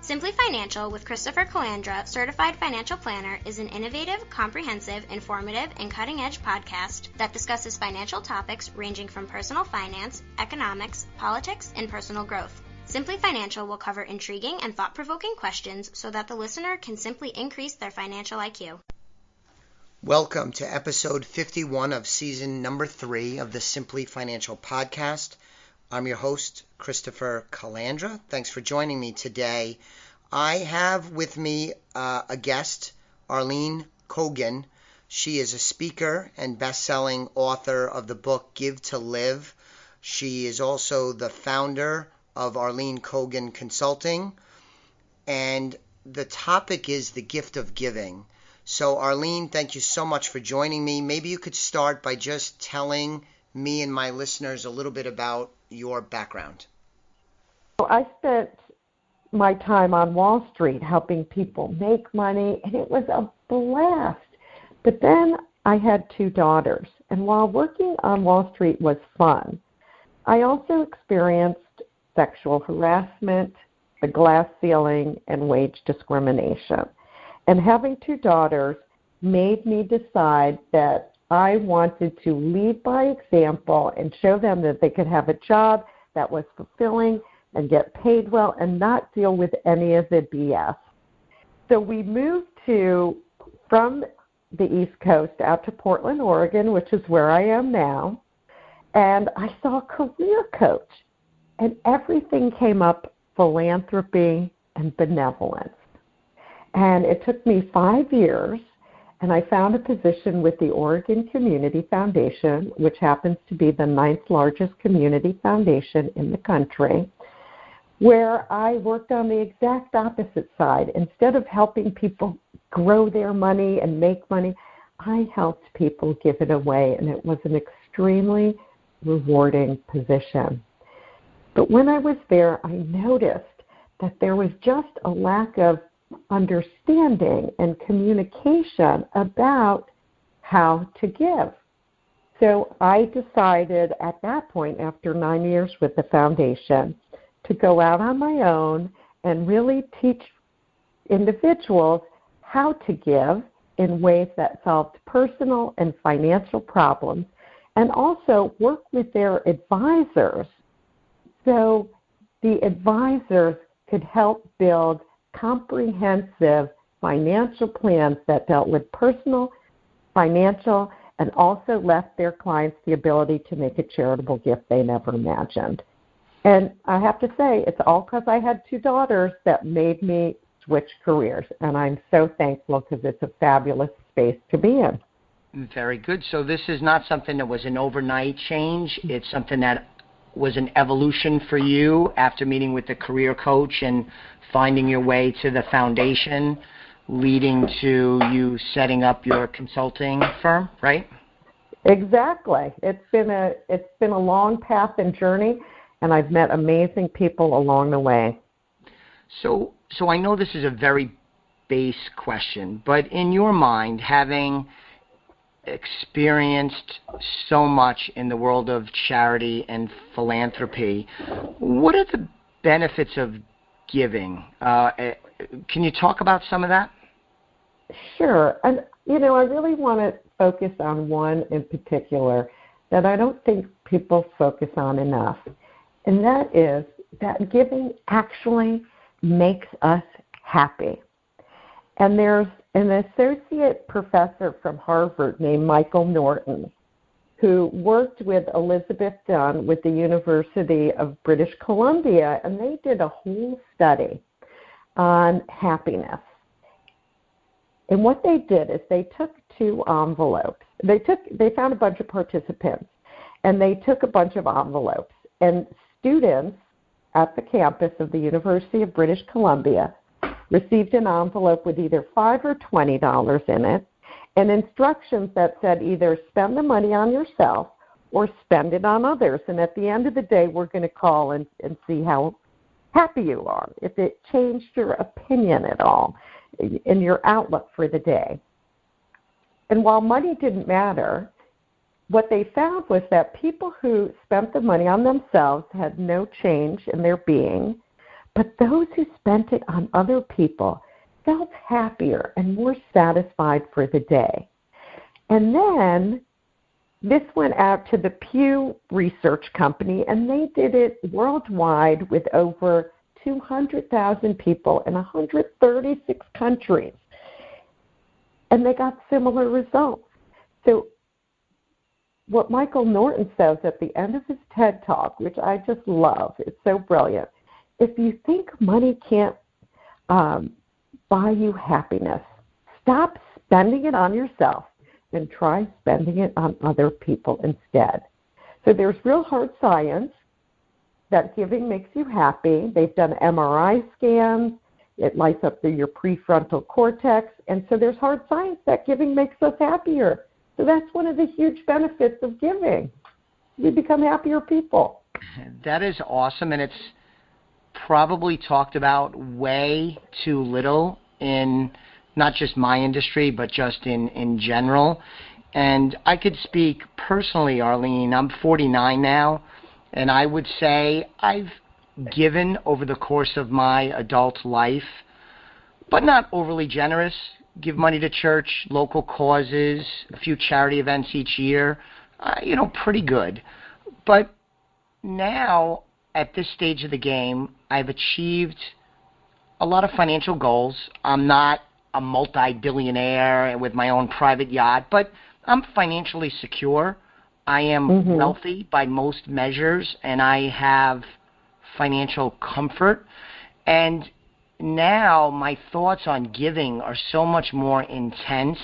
Simply Financial with Christopher Calandra, Certified Financial Planner, is an innovative, comprehensive, informative, and cutting-edge podcast that discusses financial topics ranging from personal finance, economics, politics, and personal growth. Simply Financial will cover intriguing and thought-provoking questions so that the listener can simply increase their financial IQ. Welcome to episode 51 of season number 3 of the Simply Financial podcast. I'm your host, Christopher Calandra. Thanks for joining me today. I have with me a guest, Arlene Cogen. She is a speaker and best-selling author of the book Give to Live. She is also the founder of Arlene Cogen Consulting, and the topic is the gift of giving. So Arlene, thank you so much for joining me. Maybe you could start by just telling me and my listeners a little bit about your background. I spent my time on Wall Street helping people make money, and it was a blast. But then I had 2 daughters, and while working on Wall Street was fun, I also experienced sexual harassment, the glass ceiling, and wage discrimination. And having 2 daughters made me decide that I wanted to lead by example and show them that they could have a job that was fulfilling and get paid well and not deal with any of the BS. So we moved from the East Coast out to Portland, Oregon, which is where I am now, and I saw a career coach, and everything came up philanthropy and benevolence. And it took me 5 years, and I found a position with the Oregon Community Foundation, which happens to be the 9th largest community foundation in the country, where I worked on the exact opposite side. Instead of helping people grow their money and make money, I helped people give it away, and it was an extremely rewarding position. But when I was there, I noticed that there was just a lack of understanding and communication about how to give. So I decided at that point, after 9 years with the foundation, to go out on my own and really teach individuals how to give in ways that solved personal and financial problems, and also work with their advisors so the advisors could help build comprehensive financial plans that dealt with personal, financial, and also left their clients the ability to make a charitable gift they never imagined. And I have to say, it's all because I had 2 daughters that made me switch careers, and I'm so thankful because it's a fabulous space to be in. Very good. So this is not something that was an overnight change. It's something that was an evolution for you after meeting with the career coach and finding your way to the foundation, leading to you setting up your consulting firm, right? Exactly. It's been a long path and journey, and I've met amazing people along the way. So I know this is a very base question, but in your mind, having experienced so much in the world of charity and philanthropy, what are the benefits of giving? Can you talk about some of that? Sure. And, I really want to focus on one in particular that I don't think people focus on enough, and that is that giving actually makes us happy. And there's an associate professor from Harvard named Michael Norton who worked with Elizabeth Dunn with the University of British Columbia, and they did a whole study on happiness. And what they did is they took 2 envelopes. They found a bunch of participants, and they took a bunch of envelopes. And students at the campus of the University of British Columbia received an envelope with either $5 or $20 in it, and instructions that said either spend the money on yourself or spend it on others. And at the end of the day, we're going to call and see how happy you are, if it changed your opinion at all in your outlook for the day. And while money didn't matter, what they found was that people who spent the money on themselves had no change in their being, But those who spent it on other people felt happier and more satisfied for the day. And then this went out to the Pew Research Company, and they did it worldwide with over 200,000 people in 136 countries. And they got similar results. So what Michael Norton says at the end of his TED Talk, which I just love, it's so brilliant, if you think money can't buy you happiness, stop spending it on yourself and try spending it on other people instead. So there's real hard science that giving makes you happy. They've done MRI scans. It lights up your prefrontal cortex. And so there's hard science that giving makes us happier. So that's one of the huge benefits of giving. We become happier people. That is awesome, and it's probably talked about way too little in not just my industry, but just in general. And I could speak personally, Arlene. I'm 49 now, and I would say I've given over the course of my adult life, but not overly generous. Give money to church, local causes, a few charity events each year, pretty good. But now, at this stage of the game, I've achieved a lot of financial goals. I'm not a multi-billionaire with my own private yacht, but I'm financially secure. I am wealthy by most measures, and I have financial comfort. And now my thoughts on giving are so much more intense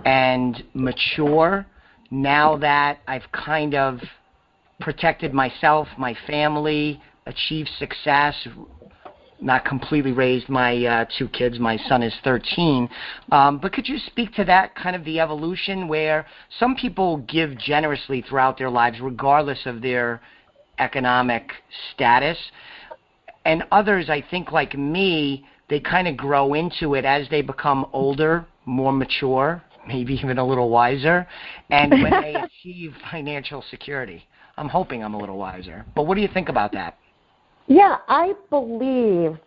and mature now that I've kind of protected myself, my family, achieved success, not completely raised my 2 kids. My son is 13. But could you speak to that, kind of the evolution where some people give generously throughout their lives regardless of their economic status, and others, I think, like me, they kind of grow into it as they become older, more mature, maybe even a little wiser, and when they achieve financial security. I'm hoping I'm a little wiser. But what do you think about that? Yeah, I believe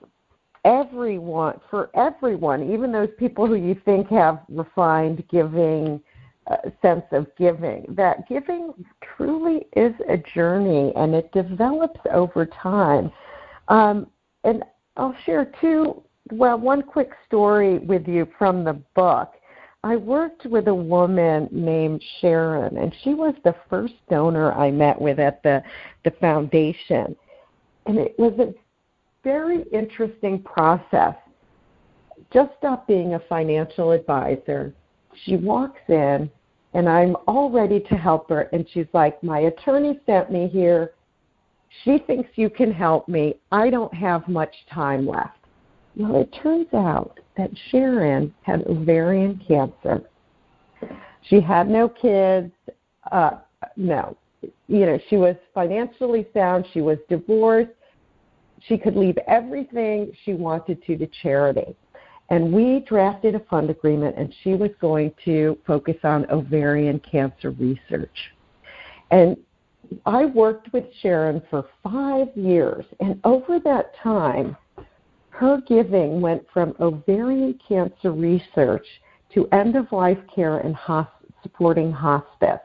for everyone, even those people who you think have refined giving, sense of giving, that giving truly is a journey and it develops over time. And I'll share one quick story with you from the book. I worked with a woman named Sharon, and she was the first donor I met with at the foundation. And it was a very interesting process. Just stopped being a financial advisor. She walks in, and I'm all ready to help her, and she's like, my attorney sent me here. She thinks you can help me. I don't have much time left. Well, it turns out that Sharon had ovarian cancer. She had no kids. She was financially sound. She was divorced. She could leave everything she wanted to charity. And we drafted a fund agreement, and she was going to focus on ovarian cancer research. And I worked with Sharon for 5 years, and over that time, her giving went from ovarian cancer research to end-of-life care and supporting hospice.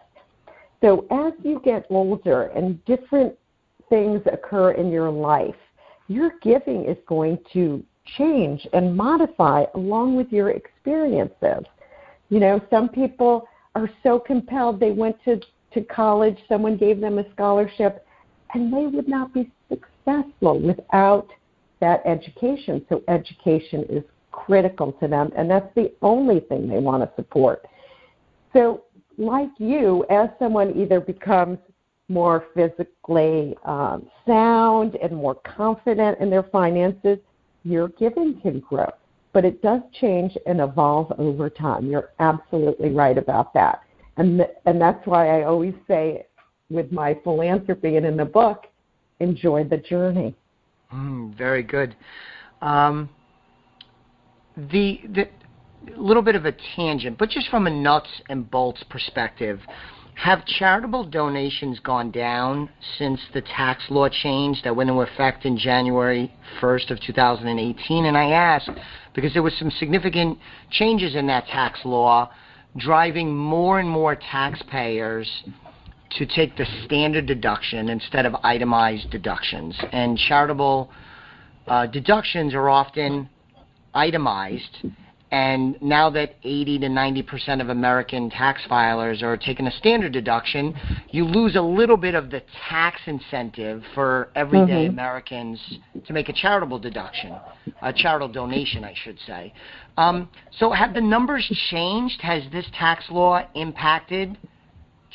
So as you get older and different things occur in your life, your giving is going to change and modify along with your experiences. Some people are so compelled. They went to college, someone gave them a scholarship, and they would not be successful without that education. So education is critical to them, and that's the only thing they want to support. So like you, as someone either becomes more physically sound and more confident in their finances, your giving can grow. But it does change and evolve over time. You're absolutely right about that. And that's why I always say with my philanthropy and in the book, enjoy the journey. Very good. The little bit of a tangent, but just from a nuts and bolts perspective, Have charitable donations gone down since the tax law change that went into effect in January 1st of 2018? And I ask because there was some significant changes in that tax law driving more and more taxpayers to take the standard deduction instead of itemized deductions. And charitable deductions are often itemized. And now that 80 to 90% of American tax filers are taking a standard deduction, you lose a little bit of the tax incentive for everyday Americans to make a charitable deduction, a charitable donation, I should say. So have the numbers changed? Has this tax law impacted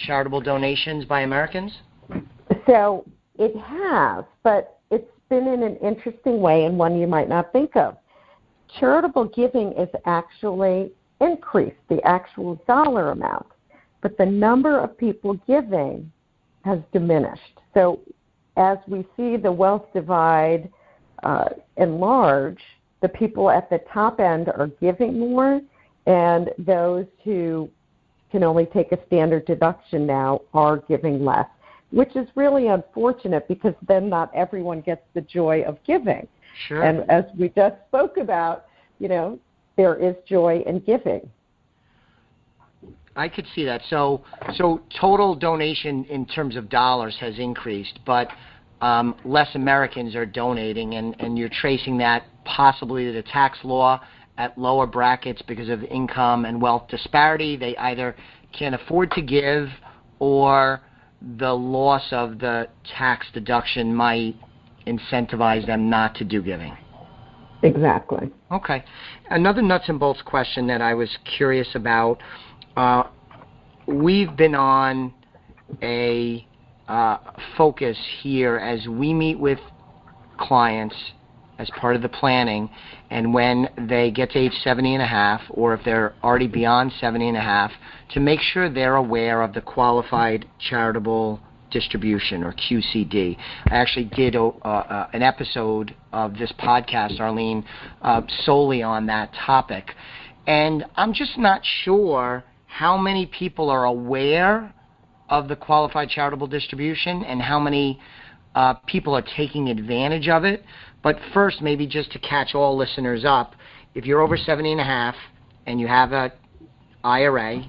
charitable donations by Americans? So it has, but it's been in an interesting way and one you might not think of. Charitable giving is actually increased, the actual dollar amount, but the number of people giving has diminished. So as we see the wealth divide enlarge, the people at the top end are giving more, and those who can only take a standard deduction now are giving less, which is really unfortunate because then not everyone gets the joy of giving. Sure. And as we just spoke about, there is joy in giving. I could see that. So total donation in terms of dollars has increased, but less Americans are donating, and you're tracing that possibly to the tax law at lower brackets because of income and wealth disparity. They either can't afford to give or the loss of the tax deduction might incentivize them not to do giving. Exactly. Okay. Another nuts and bolts question that I was curious about. We've been on a focus here as we meet with clients as part of the planning, and when they get to age 70 and a half, or if they're already beyond 70 and a half, to make sure they're aware of the qualified charitable distribution, or QCD. I actually did an episode of this podcast, Arlene, solely on that topic. And I'm just not sure how many people are aware of the qualified charitable distribution and how many people are taking advantage of it. But first, maybe just to catch all listeners up, if you're over 70 and a half and you have a IRA,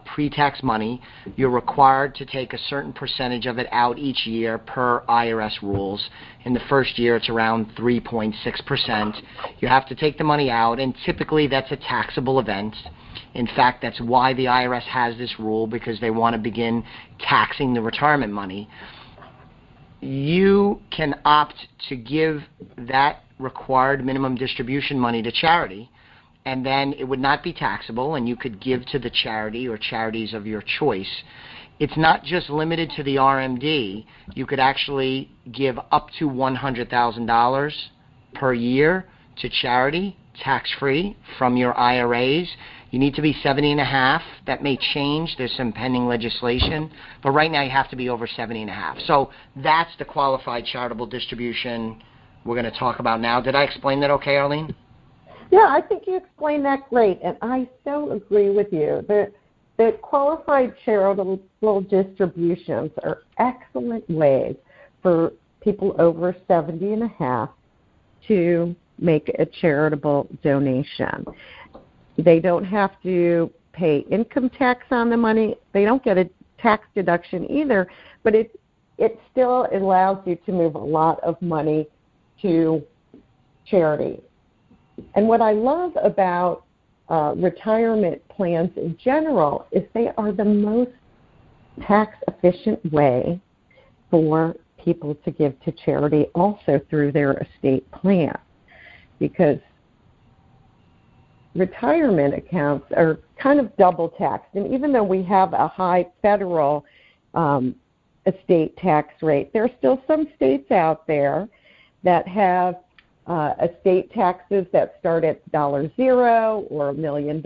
pre-tax money, you're required to take a certain percentage of it out each year per IRS rules. In the first year, it's around 3.6%. You have to take the money out, and typically that's a taxable event. In fact, that's why the IRS has this rule, because they want to begin taxing the retirement money. You can opt to give that required minimum distribution money to charity, and then it would not be taxable, and you could give to the charity or charities of your choice. It's not just limited to the RMD. You could actually give up to $100,000 per year to charity, tax-free, from your IRAs. You need to be 70 and a half. That may change. There's some pending legislation. But right now you have to be over 70 and a half. So that's the qualified charitable distribution we're going to talk about now. Did I explain that okay, Arlene? Yeah, I think you explained that great, and I so agree with you that qualified charitable distributions are excellent ways for people over 70 and a half to make a charitable donation. They don't have to pay income tax on the money. They don't get a tax deduction either, but it still allows you to move a lot of money to charity. And what I love about retirement plans in general is they are the most tax-efficient way for people to give to charity, also through their estate plan, because retirement accounts are kind of double taxed. And even though we have a high federal estate tax rate, there are still some states out there that have estate taxes that start at $0 or $1 million.